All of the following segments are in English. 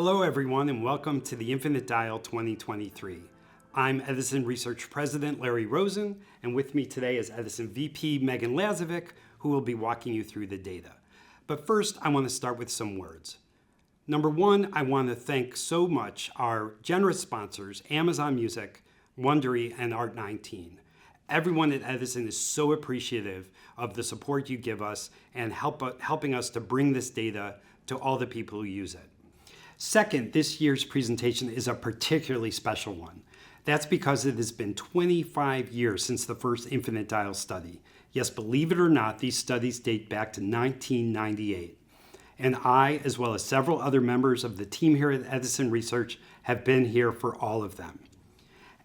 Hello everyone and welcome to the Infinite Dial 2023. I'm Edison Research President Larry Rosin, and with me today is Edison VP Megan Lazovick, who will be walking you through the data. But first, I want to start with some words. Number one, I want to thank so much our generous sponsors, Amazon Music, Wondery, and ART19. Everyone at Edison is so appreciative of the support you give us and helping us to bring this data to all the people who use it. Second, this year's presentation is a particularly special one. That's because it has been 25 years since the first Infinite Dial study. Yes, believe it or not, these studies date back to 1998. And I, as well as several other members of the team here at Edison Research, have been here for all of them.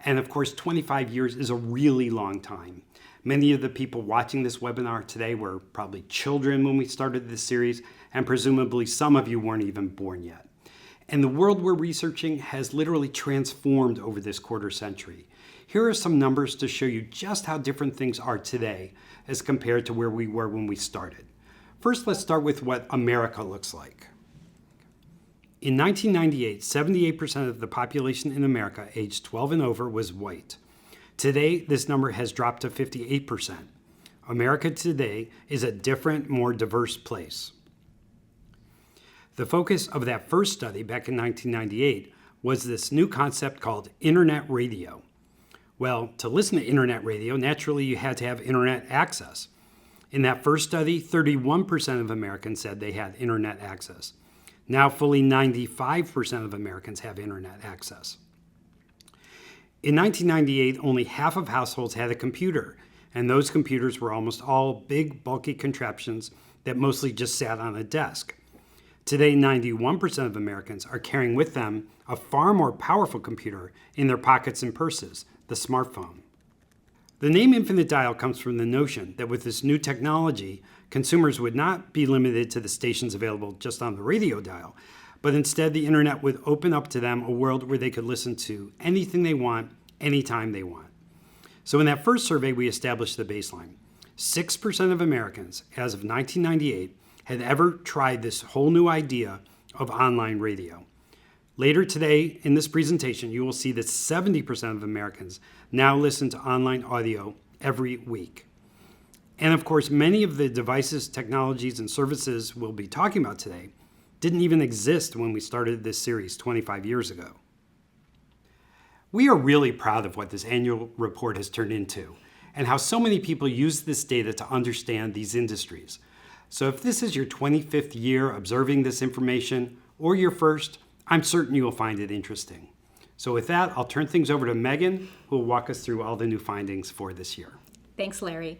And of course, 25 years is a really long time. Many of the people watching this webinar today were probably children when we started this series, and presumably some of you weren't even born yet. And the world we're researching has literally transformed over this quarter century. Here are some numbers to show you just how different things are today as compared to where we were when we started. First, let's start with what America looks like. In 1998, 78% of the population in America aged 12 and over was white. Today, this number has dropped to 58%. America today is a different, more diverse place. The focus of that first study back in 1998 was this new concept called internet radio. Well, to listen to internet radio, naturally you had to have internet access. In that first study, 31% of Americans said they had internet access. Now fully 95% of Americans have internet access. In 1998, only half of households had a computer, and those computers were almost all big, bulky contraptions that mostly just sat on a desk. Today, 91% of Americans are carrying with them a far more powerful computer in their pockets and purses, the smartphone. The name Infinite Dial comes from the notion that with this new technology, consumers would not be limited to the stations available just on the radio dial, but instead the internet would open up to them a world where they could listen to anything they want, anytime they want. So in that first survey, we established the baseline. 6% of Americans, as of 1998, had ever tried this whole new idea of online radio. Later today in this presentation, you will see that 70% of Americans now listen to online audio every week. And of course, many of the devices, technologies, and services we'll be talking about today didn't even exist when we started this series 25 years ago. We are really proud of what this annual report has turned into and how so many people use this data to understand these industries. So if this is your 25th year observing this information, or your first, I'm certain you will find it interesting. So with that, I'll turn things over to Megan, who will walk us through all the new findings for this year. Thanks, Larry.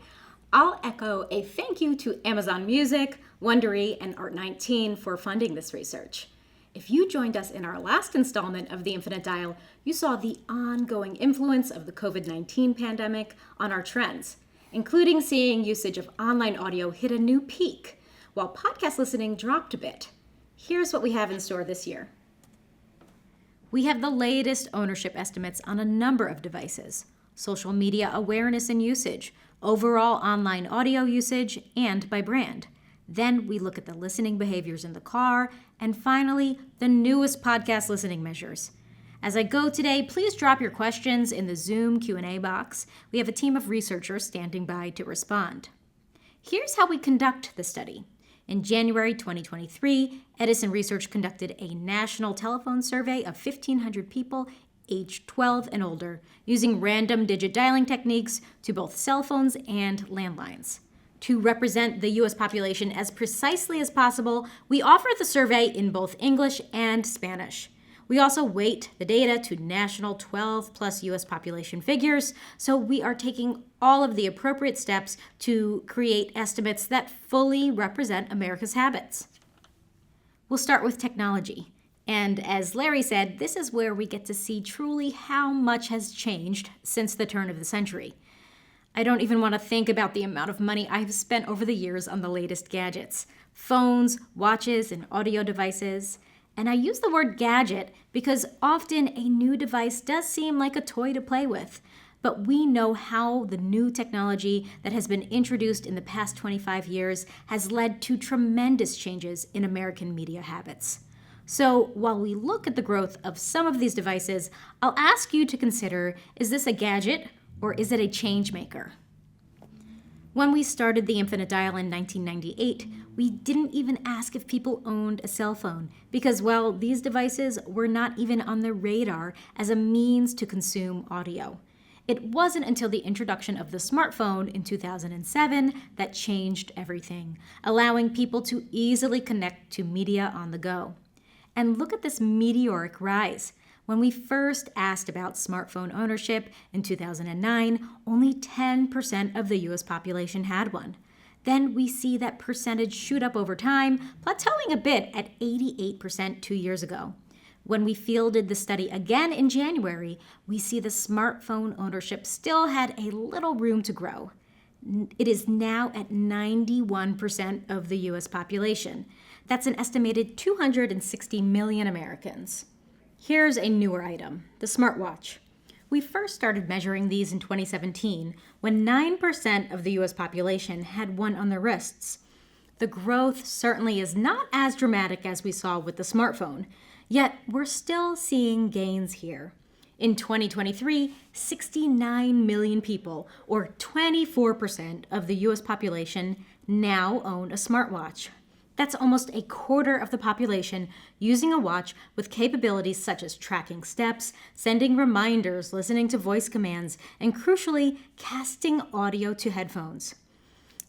I'll echo a thank you to Amazon Music, Wondery, and ART19 for funding this research. If you joined us in our last installment of the Infinite Dial, you saw the ongoing influence of the COVID-19 pandemic on our trends, including seeing usage of online audio hit a new peak, while podcast listening dropped a bit. Here's what we have in store this year. We have the latest ownership estimates on a number of devices, social media awareness and usage, overall online audio usage, and by brand. Then we look at the listening behaviors in the car, and finally, the newest podcast listening measures. As I go today, please drop your questions in the Zoom Q&A box. We have a team of researchers standing by to respond. Here's how we conduct the study. In January 2023, Edison Research conducted a national telephone survey of 1,500 people aged 12 and older, using random digit dialing techniques to both cell phones and landlines. To represent the U.S. population as precisely as possible, we offer the survey in both English and Spanish. We also weight the data to national 12-plus U.S. population figures, so we are taking all of the appropriate steps to create estimates that fully represent America's habits. We'll start with technology. And as Larry said, this is where we get to see truly how much has changed since the turn of the century. I don't even want to think about the amount of money I've spent over the years on the latest gadgets, phones, watches, and audio devices. And I use the word gadget because often a new device does seem like a toy to play with. But we know how the new technology that has been introduced in the past 25 years has led to tremendous changes in American media habits. So while we look at the growth of some of these devices, I'll ask you to consider, is this a gadget or is it a change maker? When we started the Infinite Dial in 1998, we didn't even ask if people owned a cell phone because, well, these devices were not even on the radar as a means to consume audio. It wasn't until the introduction of the smartphone in 2007 that changed everything, allowing people to easily connect to media on the go. And look at this meteoric rise. When we first asked about smartphone ownership in 2009, only 10% of the US population had one. Then we see that percentage shoot up over time, plateauing a bit at 88% 2 years ago. When we fielded the study again in January, we see the smartphone ownership still had a little room to grow. It is now at 91% of the US population. That's an estimated 260 million Americans. Here's a newer item, the smartwatch. We first started measuring these in 2017 when 9% of the US population had one on their wrists. The growth certainly is not as dramatic as we saw with the smartphone, yet we're still seeing gains here. In 2023, 69 million people, or 24% of the US population, now own a smartwatch. That's almost a quarter of the population using a watch with capabilities such as tracking steps, sending reminders, listening to voice commands, and crucially, casting audio to headphones.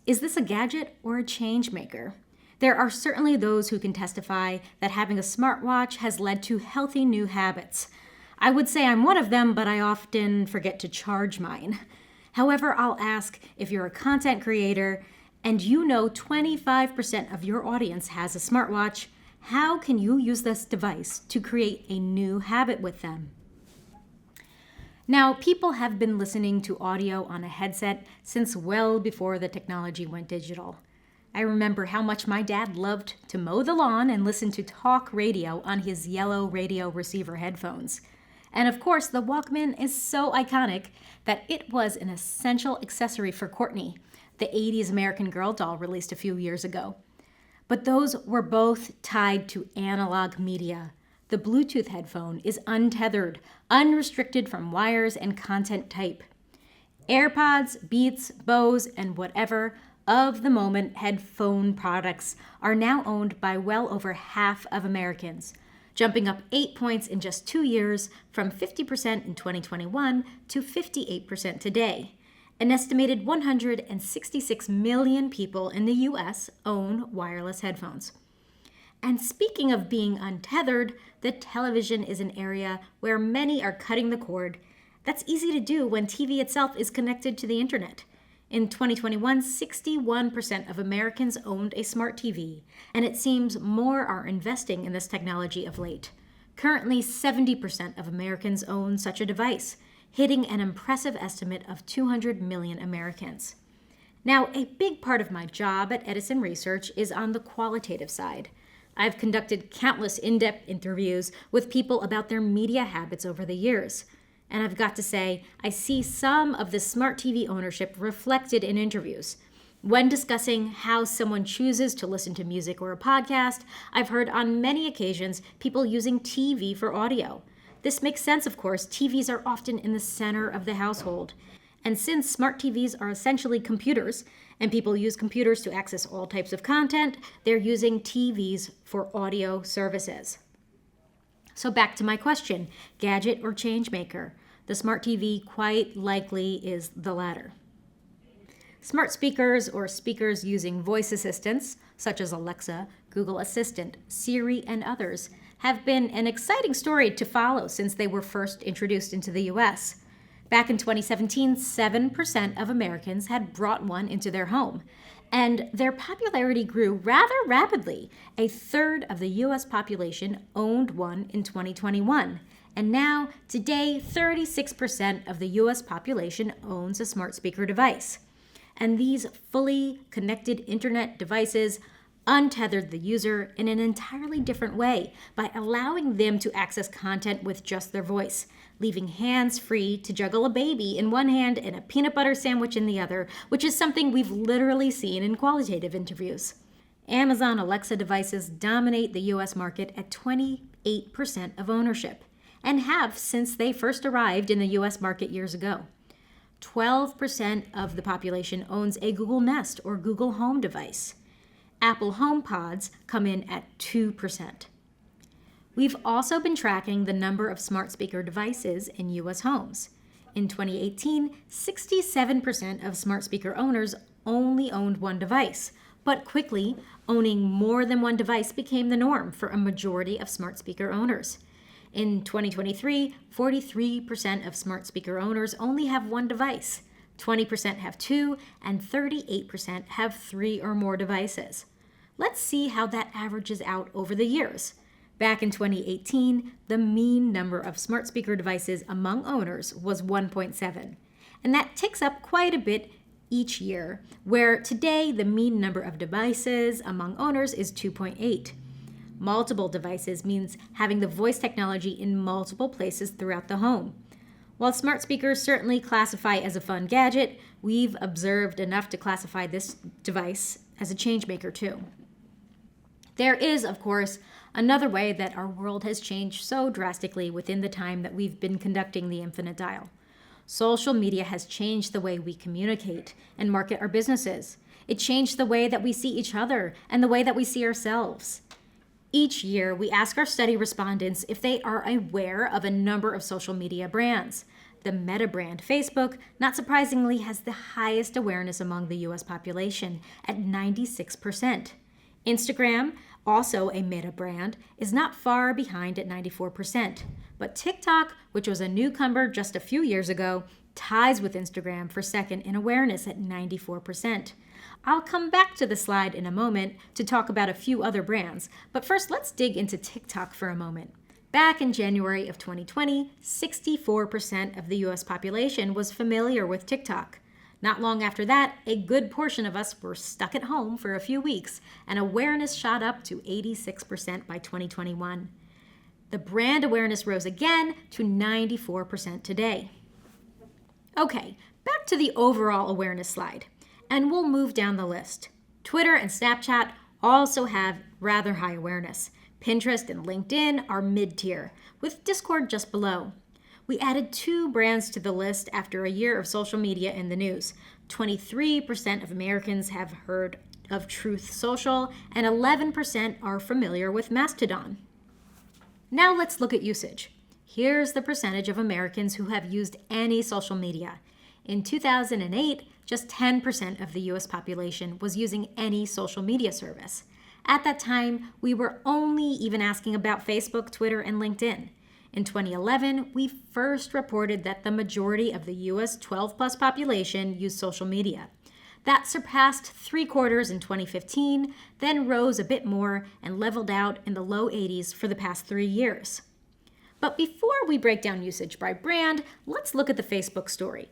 Is this a gadget or a change maker? There are certainly those who can testify that having a smartwatch has led to healthy new habits. I would say I'm one of them, but I often forget to charge mine. However, I'll ask, if you're a content creator and you know 25% of your audience has a smartwatch, how can you use this device to create a new habit with them? Now, people have been listening to audio on a headset since well before the technology went digital. I remember how much my dad loved to mow the lawn and listen to talk radio on his yellow radio receiver headphones. And of course, the Walkman is so iconic that it was an essential accessory for Courtney, the 80s American Girl doll released a few years ago. But those were both tied to analog media. The Bluetooth headphone is untethered, unrestricted from wires and content type. AirPods, Beats, Bose, and whatever of the moment headphone products are now owned by well over half of Americans, jumping up 8 points in just 2 years from 50% in 2021 to 58% today. An estimated 166 million people in the US own wireless headphones. And speaking of being untethered, the television is an area where many are cutting the cord. That's easy to do when TV itself is connected to the internet. In 2021, 61% of Americans owned a smart TV, and it seems more are investing in this technology of late. Currently, 70% of Americans own such a device, hitting an impressive estimate of 200 million Americans. Now, a big part of my job at Edison Research is on the qualitative side. I've conducted countless in-depth interviews with people about their media habits over the years. And I've got to say, I see some of the smart TV ownership reflected in interviews. When discussing how someone chooses to listen to music or a podcast, I've heard on many occasions people using TV for audio. This makes sense, of course. TVs are often in the center of the household. And since smart TVs are essentially computers, and people use computers to access all types of content, they're using TVs for audio services. So back to my question, gadget or change maker? The smart TV quite likely is the latter. Smart speakers or speakers using voice assistants, such as Alexa, Google Assistant, Siri, and others, have been an exciting story to follow since they were first introduced into the US. Back in 2017, 7% of Americans had brought one into their home, and their popularity grew rather rapidly. A third of the US population owned one in 2021, and now, today, 36% of the US population owns a smart speaker device. And these fully connected internet devices untethered the user in an entirely different way by allowing them to access content with just their voice, leaving hands free to juggle a baby in one hand and a peanut butter sandwich in the other, which is something we've literally seen in qualitative interviews. Amazon Alexa devices dominate the US market at 28% of ownership, and have since they first arrived in the US market years ago. 12% of the population owns a Google Nest or Google Home device. Apple HomePods come in at 2%. We've also been tracking the number of smart speaker devices in US homes. In 2018, 67% of smart speaker owners only owned one device, but quickly, owning more than one device became the norm for a majority of smart speaker owners. In 2023, 43% of smart speaker owners only have one device, 20% have two, and 38% have three or more devices. Let's see how that averages out over the years. Back in 2018, the mean number of smart speaker devices among owners was 1.7, and that ticks up quite a bit each year, where today the mean number of devices among owners is 2.8. Multiple devices means having the voice technology in multiple places throughout the home. While smart speakers certainly classify as a fun gadget, we've observed enough to classify this device as a changemaker too. There is, of course, another way that our world has changed so drastically within the time that we've been conducting the Infinite Dial. Social media has changed the way we communicate and market our businesses. It changed the way that we see each other and the way that we see ourselves. Each year, we ask our study respondents if they are aware of a number of social media brands. The Meta brand, Facebook, not surprisingly, has the highest awareness among the US population at 96%. Instagram, also a Meta brand, is not far behind at 94%. But TikTok, which was a newcomer just a few years ago, ties with Instagram for second in awareness at 94%. I'll come back to the slide in a moment to talk about a few other brands, but first let's dig into TikTok for a moment. Back in January of 2020, 64% of the US population was familiar with TikTok. Not long after that, a good portion of us were stuck at home for a few weeks, and awareness shot up to 86% by 2021. The brand awareness rose again to 94% today. Okay, back to the overall awareness slide, and we'll move down the list. Twitter and Snapchat also have rather high awareness. Pinterest and LinkedIn are mid-tier, with Discord just below. We added 2 brands to the list after a year of social media in the news. 23% of Americans have heard of Truth Social, and 11% are familiar with Mastodon. Now let's look at usage. Here's the percentage of Americans who have used any social media. In 2008, just 10% of the US population was using any social media service. At that time, we were only even asking about Facebook, Twitter, and LinkedIn. In 2011, we first reported that the majority of the US 12-plus population used social media. That surpassed 3/4 in 2015, then rose a bit more and leveled out in the low 80s for the past 3 years. But before we break down usage by brand, let's look at the Facebook story.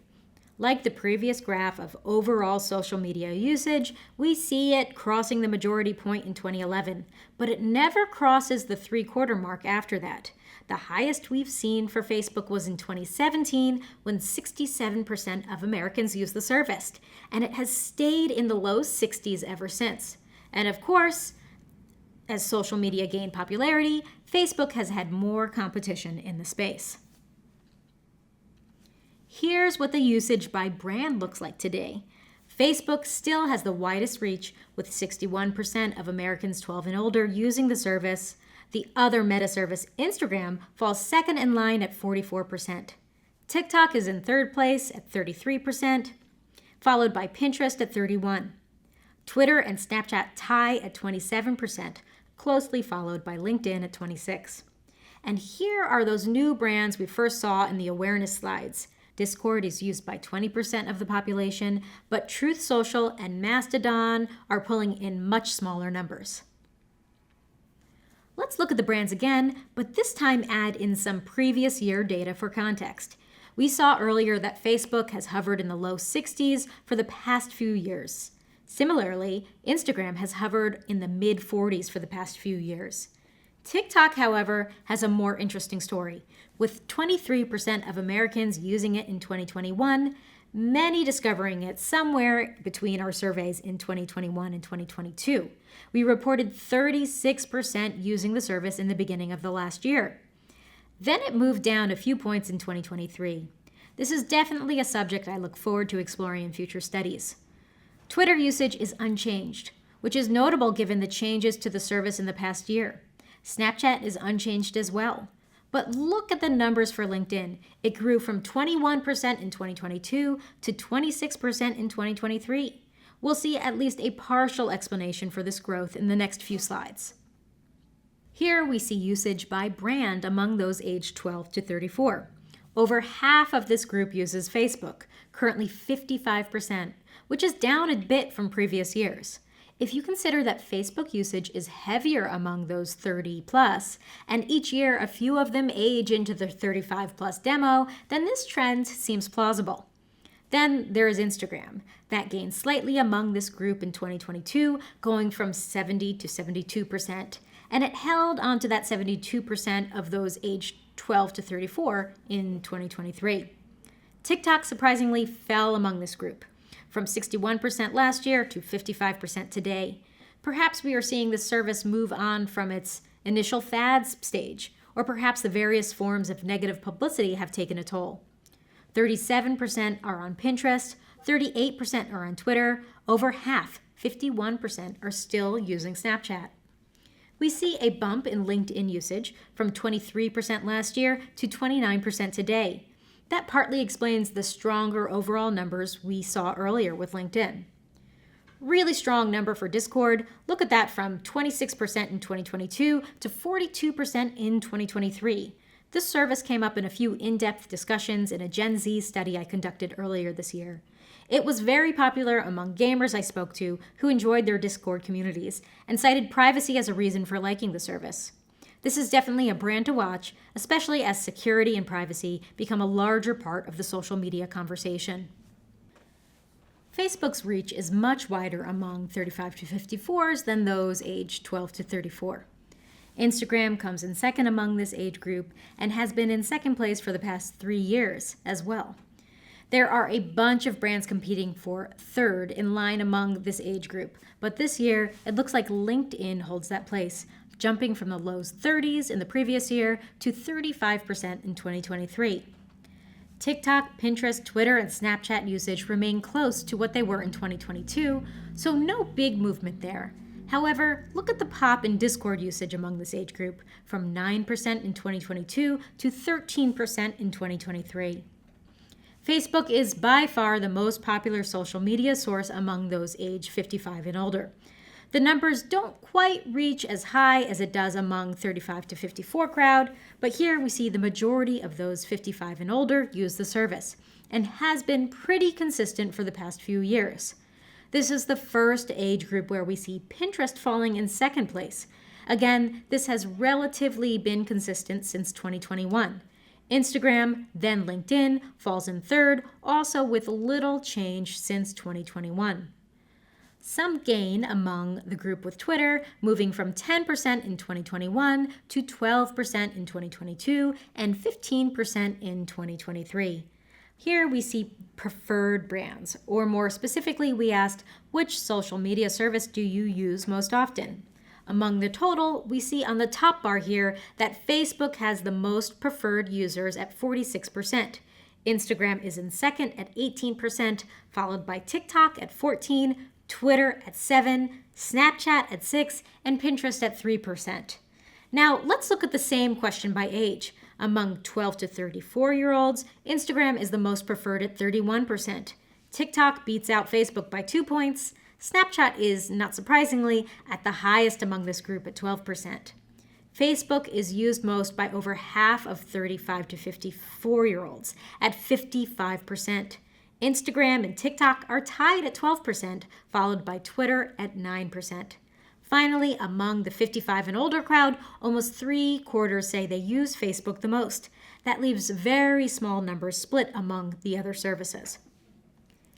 Like the previous graph of overall social media usage, we see it crossing the majority point in 2011, but it never crosses the 3/4 mark after that. The highest we've seen for Facebook was in 2017, when 67% of Americans used the service, and it has stayed in the low 60s ever since. And of course, as social media gained popularity, Facebook has had more competition in the space. Here's what the usage by brand looks like today. Facebook still has the widest reach, with 61% of Americans 12 and older using the service. The other meta service, Instagram, falls second in line at 44%. TikTok is in third place at 33%, followed by Pinterest at 31%. Twitter and Snapchat tie at 27%, closely followed by LinkedIn at 26%. And here are those new brands we first saw in the awareness slides. Discord is used by 20% of the population, but Truth Social and Mastodon are pulling in much smaller numbers. Let's look at the brands again, but this time add in some previous year data for context. We saw earlier that Facebook has hovered in the low 60s for the past few years. Similarly, Instagram has hovered in the mid-40s for the past few years. TikTok, however, has a more interesting story. With 23% of Americans using it in 2021, many discovering it somewhere between our surveys in 2021 and 2022. We reported 36% using the service in the beginning of the last year. Then it moved down a few points in 2023. This is definitely a subject I look forward to exploring in future studies. Twitter usage is unchanged, which is notable given the changes to the service in the past year. Snapchat is unchanged as well. But look at the numbers for LinkedIn. It grew from 21% in 2022 to 26% in 2023. We'll see at least a partial explanation for this growth in the next few slides. Here we see usage by brand among those aged 12 to 34. Over half of this group uses Facebook, currently 55%, which is down a bit from previous years. If you consider that Facebook usage is heavier among those 30 plus, and each year a few of them age into the 35 plus demo, then this trend seems plausible. Then there is Instagram. That gained slightly among this group in 2022, going from 70 to 72%, and it held onto that 72% of those aged 12 to 34 in 2023. TikTok surprisingly fell among this group, from 61% last year to 55% today. Perhaps we are seeing this service move on from its initial fads stage, or perhaps the various forms of negative publicity have taken a toll. 37% are on Pinterest, 38% are on Twitter, over half, 51%, are still using Snapchat. We see a bump in LinkedIn usage from 23% last year to 29% today. That partly explains the stronger overall numbers we saw earlier with LinkedIn. Really strong number for Discord. Look at that, from 26% in 2022 to 42% in 2023. This service came up in a few in-depth discussions in a Gen Z study I conducted earlier this year. It was very popular among gamers I spoke to who enjoyed their Discord communities and cited privacy as a reason for liking the service. This is definitely a brand to watch, especially as security and privacy become a larger part of the social media conversation. Facebook's reach is much wider among 35 to 54s than those aged 12 to 34. Instagram comes in second among this age group and has been in second place for the past 3 years as well. There are a bunch of brands competing for third in line among this age group, but this year it looks like LinkedIn holds that place, jumping from the low 30s in the previous year to 35% in 2023. TikTok, Pinterest, Twitter, and Snapchat usage remain close to what they were in 2022, so no big movement there. However, look at the pop in Discord usage among this age group, from 9% in 2022 to 13% in 2023. Facebook is by far the most popular social media source among those age 55 and older. The numbers don't quite reach as high as it does among 35 to 54 crowd, but here we see the majority of those 55 and older use the service, and has been pretty consistent for the past few years. This is the first age group where we see Pinterest falling in second place. Again, this has relatively been consistent since 2021. Instagram, then LinkedIn, falls in third, also with little change since 2021. Some gain among the group with Twitter, moving from 10% in 2021 to 12% in 2022 and 15% in 2023. Here we see preferred brands, or more specifically, we asked, which social media service do you use most often? Among the total, we see on the top bar here that Facebook has the most preferred users at 46%. Instagram is in second at 18%, followed by TikTok at 14%, Twitter at 7%, Snapchat at 6%, and Pinterest at 3%. Now, let's look at the same question by age. Among 12 to 34-year-olds, Instagram is the most preferred at 31%. TikTok beats out Facebook by 2 points. Snapchat is, not surprisingly, at the highest among this group at 12%. Facebook is used most by over half of 35 to 54-year-olds at 55%. Instagram and TikTok are tied at 12%, followed by Twitter at 9%. Finally, among the 55 and older crowd, almost 3/4 say they use Facebook the most. That leaves very small numbers split among the other services.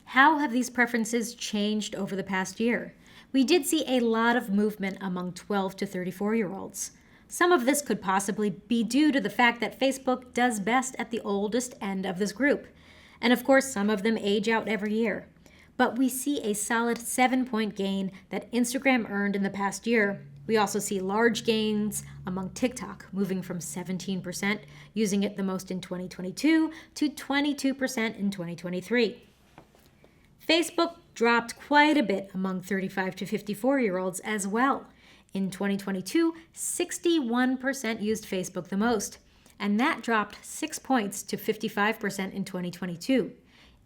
How have these preferences changed over the past year? We did see a lot of movement among 12 to 34-year-olds. Some of this could possibly be due to the fact that Facebook does best at the oldest end of this group. And of course, some of them age out every year. But we see a solid 7-point gain that Instagram earned in the past year. We also see large gains among TikTok, moving from 17% using it the most in 2022 to 22% in 2023. Facebook dropped quite a bit among 35 to 54-year-olds as well. In 2022, 61% used Facebook the most, and that dropped 6 points to 55% in 2022.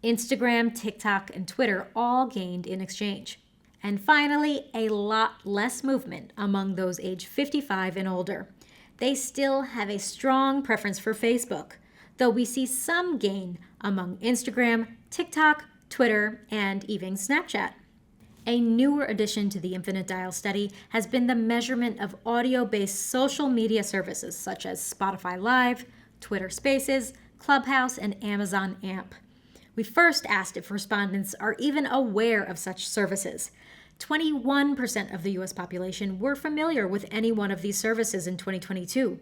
Instagram, TikTok, and Twitter all gained in exchange. And finally, a lot less movement among those age 55 and older. They still have a strong preference for Facebook, though we see some gain among Instagram, TikTok, Twitter, and even Snapchat. A newer addition to the Infinite Dial study has been the measurement of audio-based social media services such as Spotify Live, Twitter Spaces, Clubhouse, and Amazon AMP. We first asked if respondents are even aware of such services. 21% of the U.S. population were familiar with any one of these services in 2022,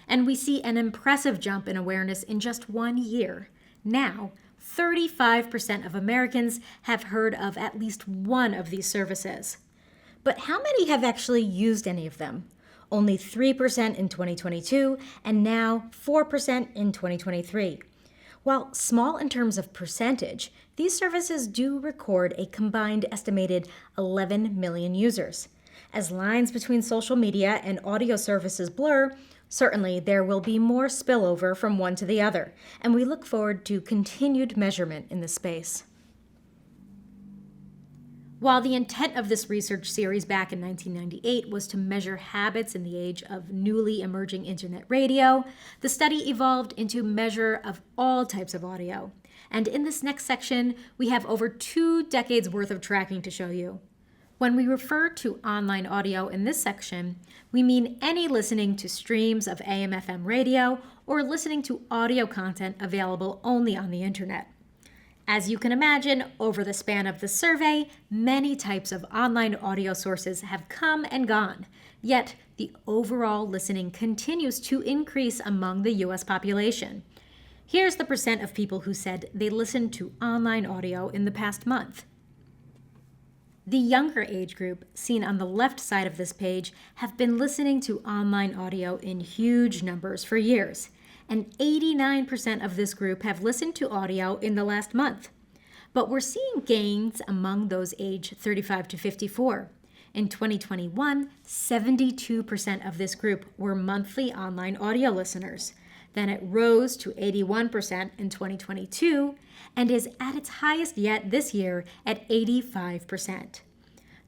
and we see an impressive jump in awareness in just 1 year. Now, 35% of Americans have heard of at least one of these services. But how many have actually used any of them? Only 3% in 2022, and now 4% in 2023. While small in terms of percentage, these services do record a combined estimated 11 million users. As lines between social media and audio services blur, certainly there will be more spillover from one to the other, and we look forward to continued measurement in this space. While the intent of this research series back in 1998 was to measure habits in the age of newly emerging internet radio, the study evolved into measure of all types of audio. And in this next section, we have over 2 decades worth of tracking to show you. When we refer to online audio in this section, we mean any listening to streams of AM/FM radio or listening to audio content available only on the internet. As you can imagine, over the span of the survey, many types of online audio sources have come and gone, yet the overall listening continues to increase among the U.S. population. Here's the percent of people who said they listened to online audio in the past month. The younger age group, seen on the left side of this page, have been listening to online audio in huge numbers for years, and 89% of this group have listened to audio in the last month. But we're seeing gains among those aged 35 to 54. In 2021, 72% of this group were monthly online audio listeners. Then it rose to 81% in 2022 and is at its highest yet this year at 85%.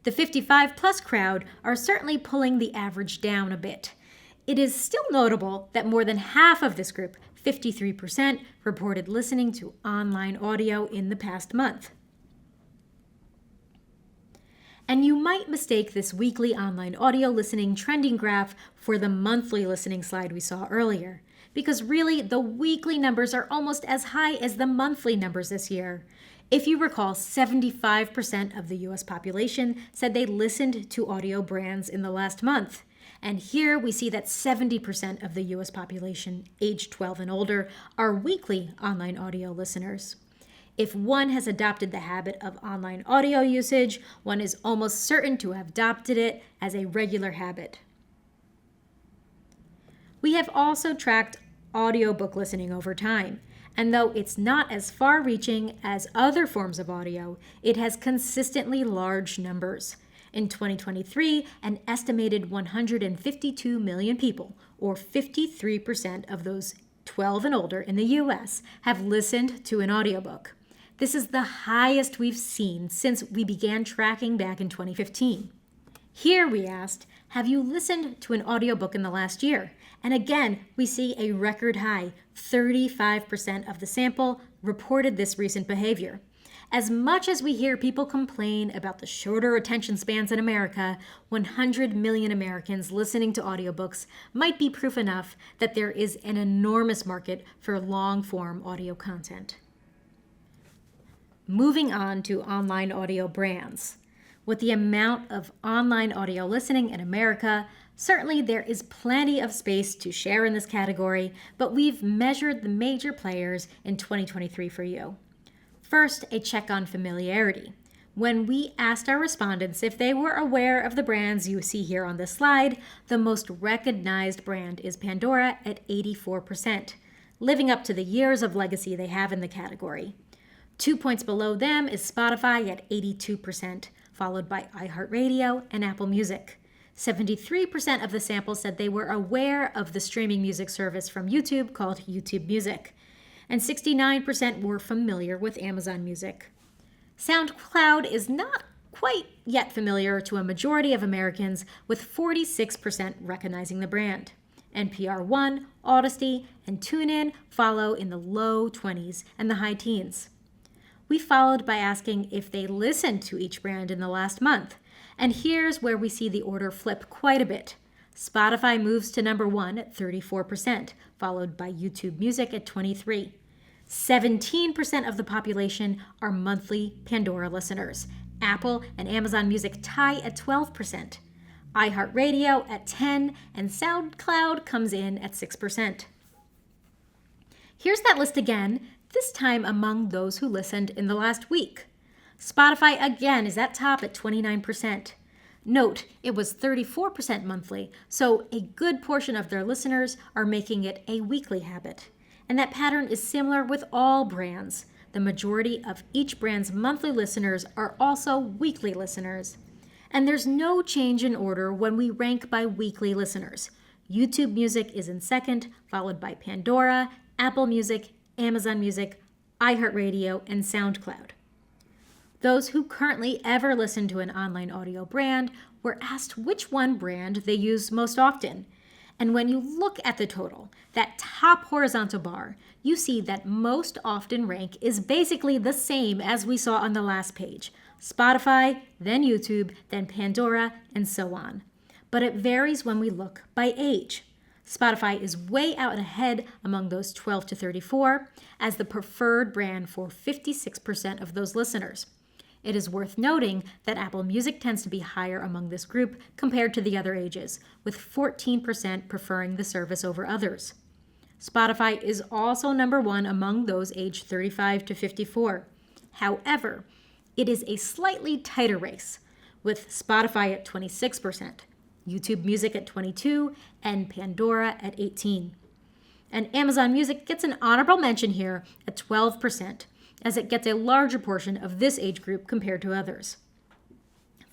The 55-plus crowd are certainly pulling the average down a bit. It is still notable that more than half of this group, 53%, reported listening to online audio in the past month. And you might mistake this weekly online audio listening trending graph for the monthly listening slide we saw earlier, because really the weekly numbers are almost as high as the monthly numbers this year. If you recall, 75% of the US population said they listened to audio brands in the last month. And here we see that 70% of the US population, aged 12 and older, are weekly online audio listeners. If one has adopted the habit of online audio usage, one is almost certain to have adopted it as a regular habit. We have also tracked audiobook listening over time, and though it's not as far-reaching as other forms of audio, it has consistently large numbers. In 2023, an estimated 152 million people, or 53% of those 12 and older in the US, have listened to an audiobook. This is the highest we've seen since we began tracking back in 2015. Here we asked, have you listened to an audiobook in the last year? And again, we see a record high. 35% of the sample reported this recent behavior. As much as we hear people complain about the shorter attention spans in America, 100 million Americans listening to audiobooks might be proof enough that there is an enormous market for long-form audio content. Moving on to online audio brands. With the amount of online audio listening in America, certainly there is plenty of space to share in this category, but we've measured the major players in 2023 for you. First, a check on familiarity. When we asked our respondents if they were aware of the brands you see here on this slide, the most recognized brand is Pandora at 84%, living up to the years of legacy they have in the category. 2 points below them is Spotify at 82%, followed by iHeartRadio and Apple Music. 73% of the sample said they were aware of the streaming music service from YouTube called YouTube Music, and 69% were familiar with Amazon Music. SoundCloud is not quite yet familiar to a majority of Americans, with 46% recognizing the brand. NPR One, Odyssey, and TuneIn follow in the low 20s and the high teens. We followed by asking if they listened to each brand in the last month, and here's where we see the order flip quite a bit. Spotify moves to number 1 at 34%, followed by YouTube Music at 23%. 17% of the population are monthly Pandora listeners. Apple and Amazon Music tie at 12%. iHeartRadio at 10%, and SoundCloud comes in at 6%. Here's that list again, this time among those who listened in the last week. Spotify again is at top at 29%. Note, it was 34% monthly, so a good portion of their listeners are making it a weekly habit. And that pattern is similar with all brands. The majority of each brand's monthly listeners are also weekly listeners. And there's no change in order when we rank by weekly listeners. YouTube Music is in second, followed by Pandora, Apple Music, Amazon Music, iHeartRadio, and SoundCloud. Those who currently ever listen to an online audio brand were asked which one brand they use most often. And when you look at the total, that top horizontal bar, you see that most often rank is basically the same as we saw on the last page. Spotify, then YouTube, then Pandora, and so on. But it varies when we look by age. Spotify is way out ahead among those 12 to 34 as the preferred brand for 56% of those listeners. It is worth noting that Apple Music tends to be higher among this group compared to the other ages, with 14% preferring the service over others. Spotify is also number 1 among those aged 35 to 54. However, it is a slightly tighter race, with Spotify at 26%, YouTube Music at 22%, and Pandora at 18%. And Amazon Music gets an honorable mention here at 12%, as it gets a larger portion of this age group compared to others.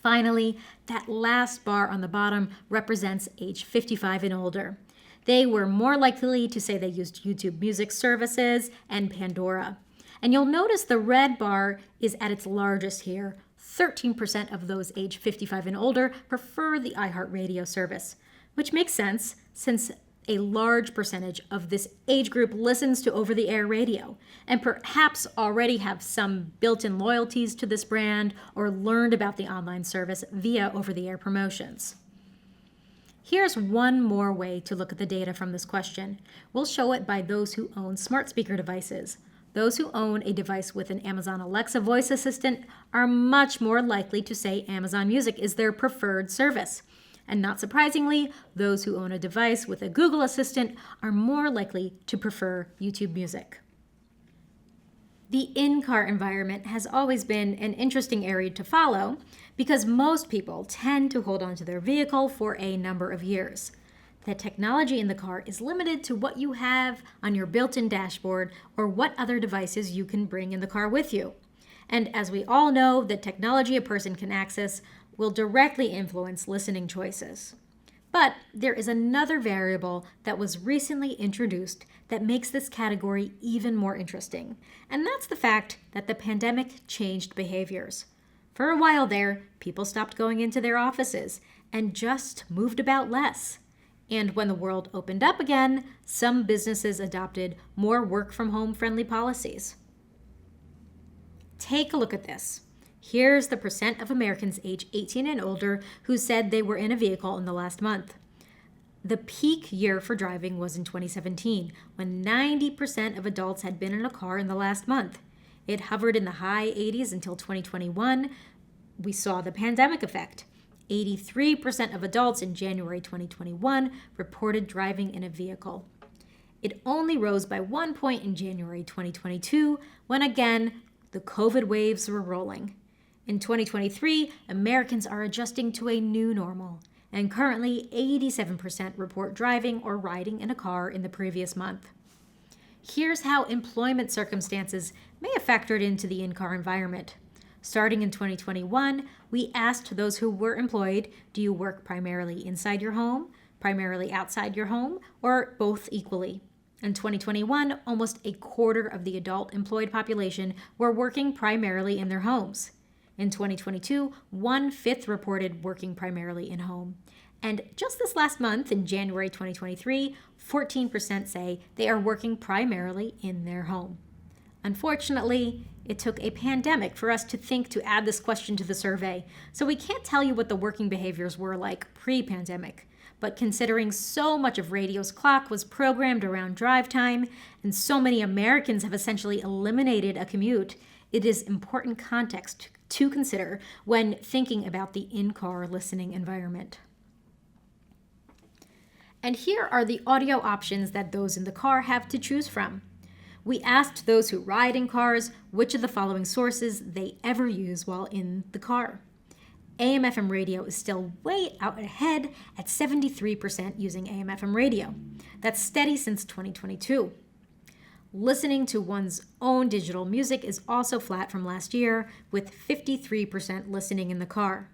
Finally, that last bar on the bottom represents age 55 and older. They were more likely to say they used YouTube Music services and Pandora. And you'll notice the red bar is at its largest here. 13% of those age 55 and older prefer the iHeartRadio service, which makes sense since a large percentage of this age group listens to over-the-air radio and perhaps already have some built-in loyalties to this brand or learned about the online service via over-the-air promotions. Here's one more way to look at the data from this question. We'll show it by those who own smart speaker devices. Those who own a device with an Amazon Alexa voice assistant are much more likely to say Amazon Music is their preferred service. And not surprisingly, those who own a device with a Google Assistant are more likely to prefer YouTube Music. The in-car environment has always been an interesting area to follow because most people tend to hold onto their vehicle for a number of years. The technology in the car is limited to what you have on your built-in dashboard or what other devices you can bring in the car with you. And as we all know, the technology a person can access will directly influence listening choices. But there is another variable that was recently introduced that makes this category even more interesting, and that's the fact that the pandemic changed behaviors. For a while there, people stopped going into their offices and just moved about less. And when the world opened up again, some businesses adopted more work-from-home friendly policies. Take a look at this. Here's the percent of Americans age 18 and older who said they were in a vehicle in the last month. The peak year for driving was in 2017, when 90% of adults had been in a car in the last month. It hovered in the high 80s until 2021. We saw the pandemic effect. 83% of adults in January 2021 reported driving in a vehicle. It only rose by 1 point in January 2022, when again, the COVID waves were rolling. In 2023, Americans are adjusting to a new normal, and currently 87% report driving or riding in a car in the previous month. Here's how employment circumstances may have factored into the in-car environment. Starting in 2021, we asked those who were employed, do you work primarily inside your home, primarily outside your home, or both equally? In 2021, almost a quarter of the adult employed population were working primarily in their homes. In 2022, 1/5 reported working primarily in home. And just this last month, in January 2023, 14% say they are working primarily in their home. Unfortunately, it took a pandemic for us to think to add this question to the survey, so we can't tell you what the working behaviors were like pre-pandemic. But considering so much of radio's clock was programmed around drive time, and so many Americans have essentially eliminated a commute, it is important context to consider when thinking about the in-car listening environment. And here are the audio options that those in the car have to choose from. We asked those who ride in cars which of the following sources they ever use while in the car. AM/FM radio is still way out ahead at 73% using AM/FM radio. That's steady since 2022. Listening to one's own digital music is also flat from last year, with 53% listening in the car.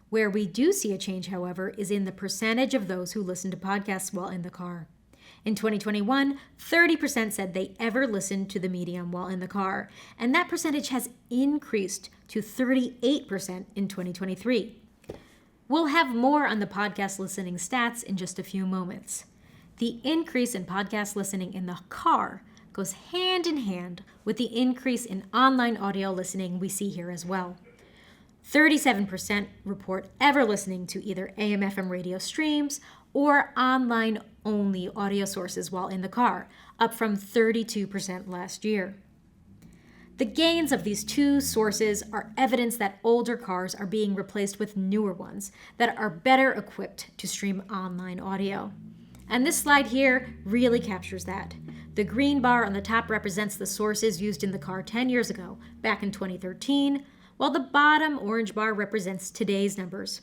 Where we do see a change, however, is in the percentage of those who listen to podcasts while in the car. In 2021, 30% said they ever listened to the medium while in the car, and that percentage has increased to 38% in 2023. We'll have more on the podcast listening stats in just a few moments. The increase in podcast listening in the car goes hand in hand with the increase in online audio listening we see here as well. 37% report ever listening to either AM/FM radio streams or online-only audio sources while in the car, up from 32% last year. The gains of these two sources are evidence that older cars are being replaced with newer ones that are better equipped to stream online audio. And this slide here really captures that. The green bar on the top represents the sources used in the car 10 years ago, back in 2013, while the bottom orange bar represents today's numbers.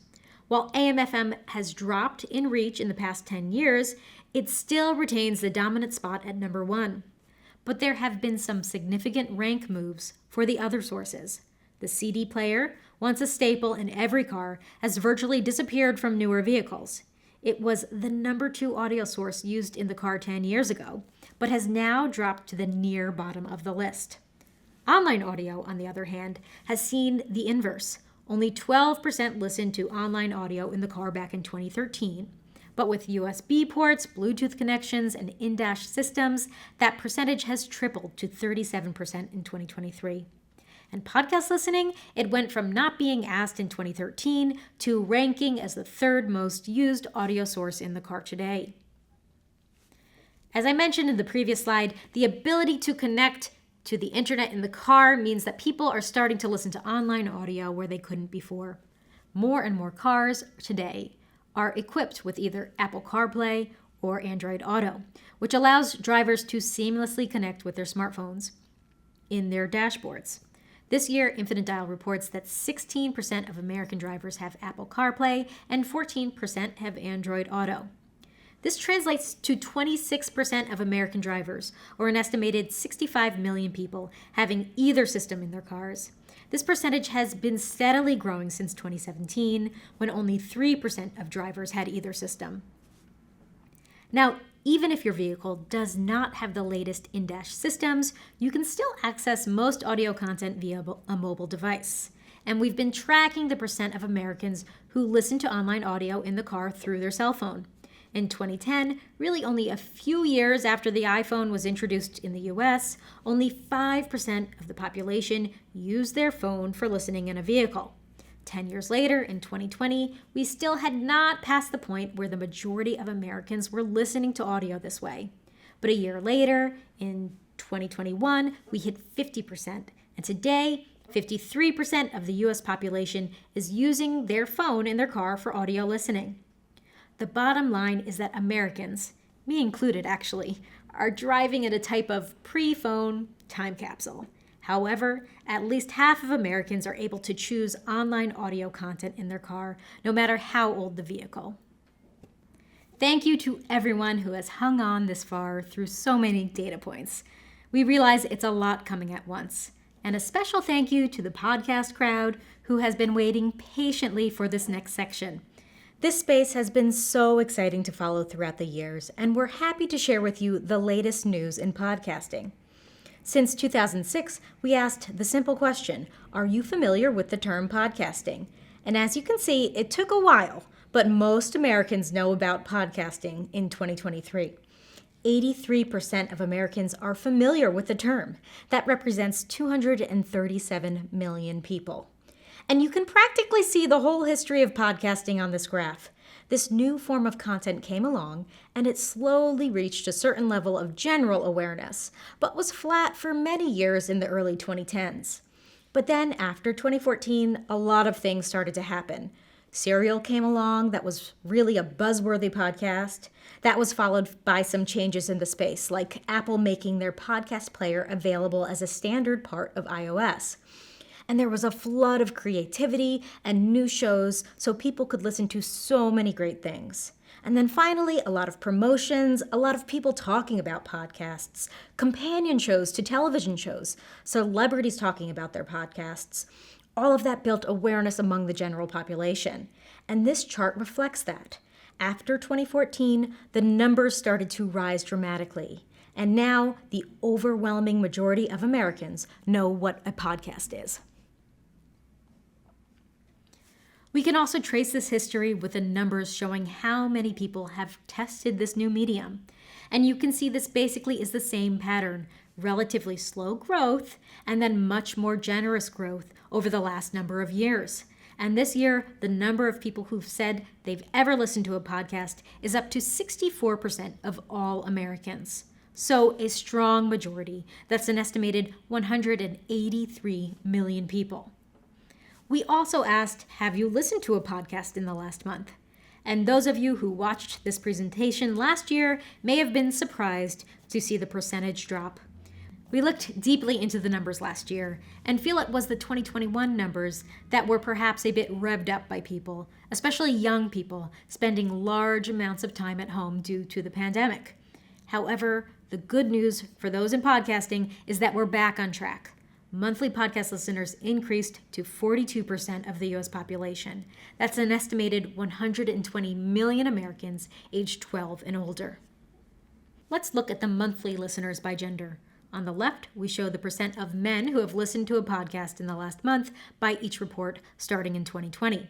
While AM/FM has dropped in reach in the past 10 years, it still retains the dominant spot at number 1. But there have been some significant rank moves for the other sources. The CD player, once a staple in every car, has virtually disappeared from newer vehicles. It was the number 2 audio source used in the car 10 years ago, but has now dropped to the near bottom of the list. Online audio, on the other hand, has seen the inverse. Only 12% listened to online audio in the car back in 2013. But with USB ports, Bluetooth connections, and in-dash systems, that percentage has tripled to 37% in 2023. And podcast listening, it went from not being asked in 2013 to ranking as the 3rd most used audio source in the car today. As I mentioned in the previous slide, the ability to connect to the internet in the car means that people are starting to listen to online audio where they couldn't before. More and more cars today are equipped with either Apple CarPlay or Android Auto, which allows drivers to seamlessly connect with their smartphones in their dashboards. This year, Infinite Dial reports that 16% of American drivers have Apple CarPlay and 14% have Android Auto. This translates to 26% of American drivers, or an estimated 65 million people, having either system in their cars. This percentage has been steadily growing since 2017, when only 3% of drivers had either system. Now, even if your vehicle does not have the latest in-dash systems, you can still access most audio content via a mobile device. And we've been tracking the percent of Americans who listen to online audio in the car through their cell phone. In 2010, really only a few years after the iPhone was introduced in the US, only 5% of the population used their phone for listening in a vehicle. 10 years later, in 2020, we still had not passed the point where the majority of Americans were listening to audio this way. But a year later, in 2021, we hit 50%. And today, 53% of the US population is using their phone in their car for audio listening. The bottom line is that Americans, me included actually, are driving in a type of pre-phone time capsule. However, at least half of Americans are able to choose online audio content in their car, no matter how old the vehicle. Thank you to everyone who has hung on this far through so many data points. We realize it's a lot coming at once. And a special thank you to the podcast crowd who has been waiting patiently for this next section. This space has been so exciting to follow throughout the years, and we're happy to share with you the latest news in podcasting. Since 2006, we asked the simple question, are you familiar with the term podcasting? And as you can see, it took a while, but most Americans know about podcasting in 2023. 83% of Americans are familiar with the term. That represents 237 million people. And you can practically see the whole history of podcasting on this graph. This new form of content came along, and it slowly reached a certain level of general awareness, but was flat for many years in the early 2010s. But then, after 2014, a lot of things started to happen. Serial came along, that was really a buzzworthy podcast. That was followed by some changes in the space, like Apple making their podcast player available as a standard part of iOS. And there was a flood of creativity and new shows, so people could listen to so many great things. And then finally, a lot of promotions, a lot of people talking about podcasts, companion shows to television shows, celebrities talking about their podcasts. All of that built awareness among the general population. And this chart reflects that. After 2014, the numbers started to rise dramatically. And now, the overwhelming majority of Americans know what a podcast is. We can also trace this history with the numbers showing how many people have tested this new medium. And you can see this basically is the same pattern, relatively slow growth and then much more generous growth over the last number of years. And this year, the number of people who've said they've ever listened to a podcast is up to 64% of all Americans. So a strong majority. That's an estimated 183 million people. We also asked, have you listened to a podcast in the last month? And those of you who watched this presentation last year may have been surprised to see the percentage drop. We looked deeply into the numbers last year and feel it was the 2021 numbers that were perhaps a bit revved up by people, especially young people, spending large amounts of time at home due to the pandemic. However, the good news for those in podcasting is that we're back on track. Monthly podcast listeners increased to 42% of the U.S. population. That's an estimated 120 million Americans aged 12 and older. Let's look at the monthly listeners by gender. On the left, we show the percent of men who have listened to a podcast in the last month by each report starting in 2020.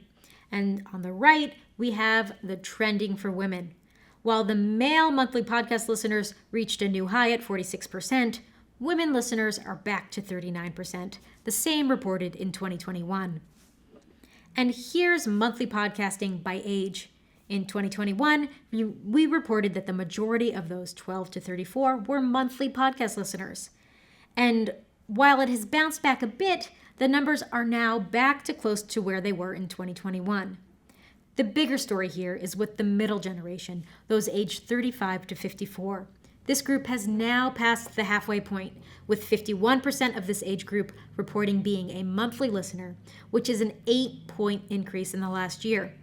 And on the right, we have the trending for women. While the male monthly podcast listeners reached a new high at 46%, women listeners are back to 39%, the same reported in 2021. And here's monthly podcasting by age. In 2021, we reported that the majority of those 12 to 34 were monthly podcast listeners. And while it has bounced back a bit, the numbers are now back to close to where they were in 2021. The bigger story here is with the middle generation, those aged 35 to 54. This group has now passed the halfway point, with 51% of this age group reporting being a monthly listener, which is an 8-point increase in the last year.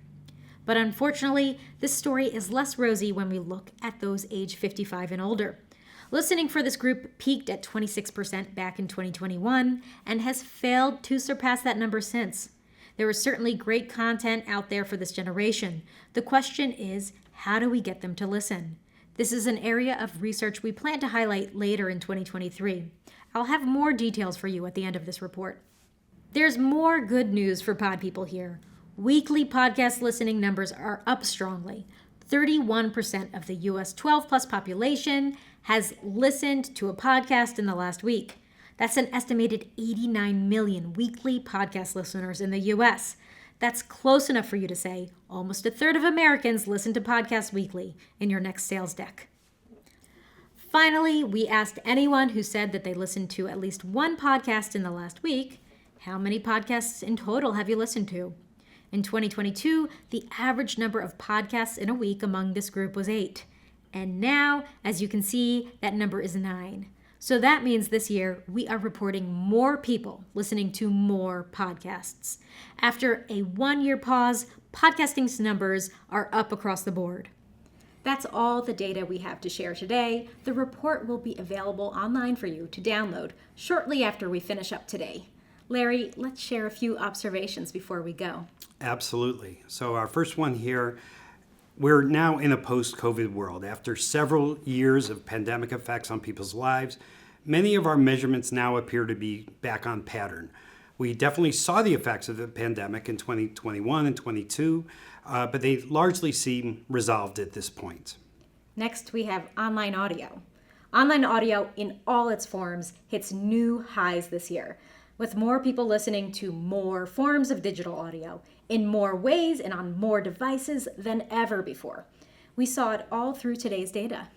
But unfortunately, this story is less rosy when we look at those age 55 and older. Listening for this group peaked at 26% back in 2021 and has failed to surpass that number since. There is certainly great content out there for this generation. The question is, how do we get them to listen? This is an area of research we plan to highlight later in 2023. I'll have more details for you at the end of this report. There's more good news for pod people here. Weekly podcast listening numbers are up strongly. 31% of the U.S. 12-plus population has listened to a podcast in the last week. That's an estimated 89 million weekly podcast listeners in the U.S. That's close enough for you to say almost a third of Americans listen to podcasts weekly in your next sales deck. Finally, we asked anyone who said that they listened to at least one podcast in the last week, how many podcasts in total have you listened to? In 2022, the average number of podcasts in a week among this group was 8. And now, as you can see, that number is 9. So that means this year we are reporting more people listening to more podcasts. After a 1-year pause, podcasting's numbers are up across the board. That's all the data we have to share today. The report will be available online for you to download shortly after we finish up today. Larry, let's share a few observations before we go. Absolutely. So our first one here, we're now in a post-COVID world. After several years of pandemic effects on people's lives, many of our measurements now appear to be back on pattern. We definitely saw the effects of the pandemic in 2021 and 22, but they largely seem resolved at this point. Next, we have online audio. Online audio in all its forms hits new highs this year, with more people listening to more forms of digital audio in more ways and on more devices than ever before. We saw it all through today's data.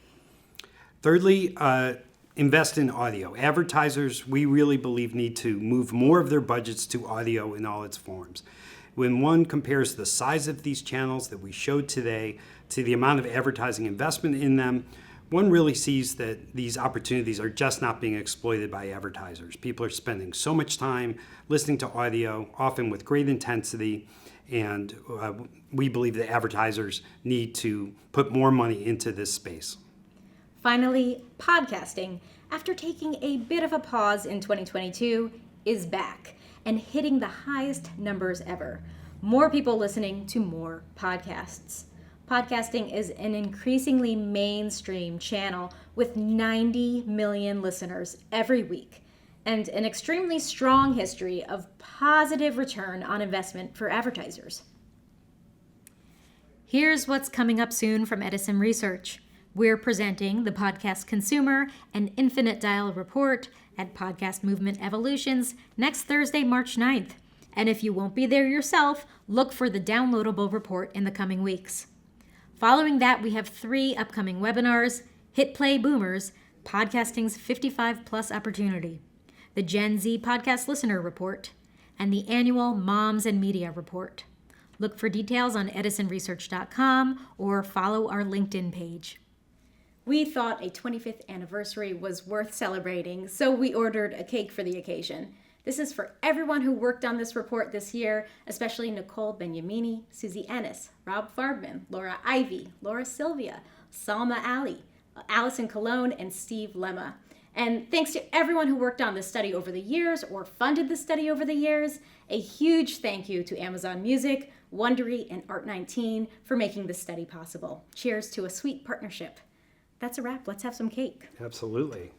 Thirdly, invest in audio. Advertisers, we really believe, need to move more of their budgets to audio in all its forms. When one compares the size of these channels that we showed today to the amount of advertising investment in them, one really sees that these opportunities are just not being exploited by advertisers. People are spending so much time listening to audio, often with great intensity, and we believe that advertisers need to put more money into this space. Finally, podcasting, after taking a bit of a pause in 2022, is back and hitting the highest numbers ever. More people listening to more podcasts. Podcasting is an increasingly mainstream channel with 90 million listeners every week and an extremely strong history of positive return on investment for advertisers. Here's what's coming up soon from Edison Research. We're presenting the Podcast Consumer and Infinite Dial Report at Podcast Movement Evolutions next Thursday, March 9th. And if you won't be there yourself, look for the downloadable report in the coming weeks. Following that, we have 3 upcoming webinars: Hit Play Boomers, Podcasting's 55-plus Opportunity, the Gen Z Podcast Listener Report, and the annual Moms and Media Report. Look for details on edisonresearch.com or follow our LinkedIn page. We thought a 25th anniversary was worth celebrating, so we ordered a cake for the occasion. This is for everyone who worked on this report this year, especially Nicole Benyamini, Susie Ennis, Rob Farbman, Laura Ivy, Laura Sylvia, Salma Ali, Allison Colon, and Steve Lemma. And thanks to everyone who worked on this study over the years or funded the study over the years. A huge thank you to Amazon Music, Wondery, and ART19 for making this study possible. Cheers to a sweet partnership. That's a wrap. Let's have some cake. Absolutely.